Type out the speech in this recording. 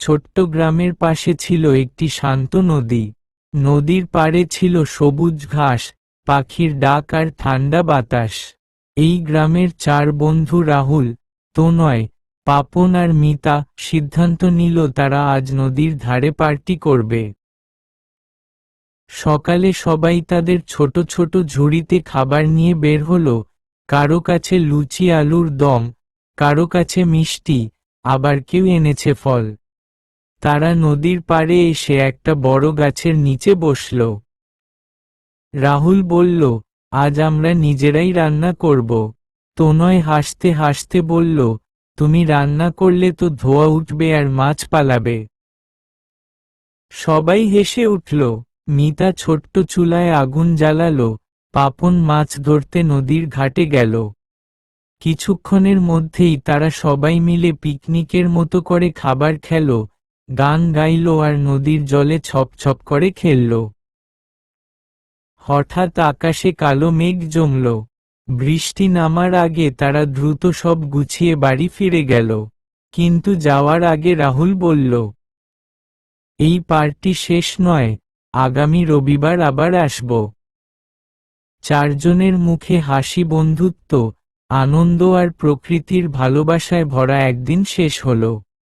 ছোট্ট গ্রামের পাশে ছিল একটি শান্ত নদী। নদীর পাড়ে ছিল সবুজ ঘাস, পাখির ডাক আর ঠান্ডা বাতাস। এই গ্রামের 4 বন্ধু রাহুল, তনয়, পাপন আর মিতা সিদ্ধান্ত নিল তারা আজ নদীর ধারে পার্টি করবে। সকালে সবাই তাদের ছোট ছোট ঝুড়িতে খাবার নিয়ে বের হলো। কারো কাছে লুচি আলুর দম, কারো কাছে মিষ্টি, আবার কেউ এনেছে ফল। তারা নদীর পাড়ে এসে একটা বড় গাছের নিচে বসল। রাহুল বলল, আজ আমরা নিজেরাই রান্না করব। তনয় হাসতে হাসতে বলল, তুমি রান্না করলে তো ধোঁয়া উঠবে আর মাছ পালাবে। সবাই হেসে উঠল। মিতা ছোট্ট চুলায় আগুন জ্বালালো, পাপন মাছ ধরতে নদীর ঘাটে গেল। কিছুক্ষণের মধ্যেই তারা সবাই মিলে পিকনিকের মতো করে খাবার খেল, গান গাইল আর নদীর জলে ছপছপ করে খেলল। হঠাৎ আকাশে কালো মেঘ জমল। বৃষ্টি নামার আগে তারা দ্রুত সব গুছিয়ে বাড়ি ফিরে গেল। কিন্তু যাওয়ার আগে রাহুল বলল, এই পার্টি শেষ নয়, আগামী রবিবার আবার আসব। 4 জনের মুখে হাসি, বন্ধুত্ব, আনন্দ আর প্রকৃতির ভালোবাসায় ভরা একদিন শেষ হলো।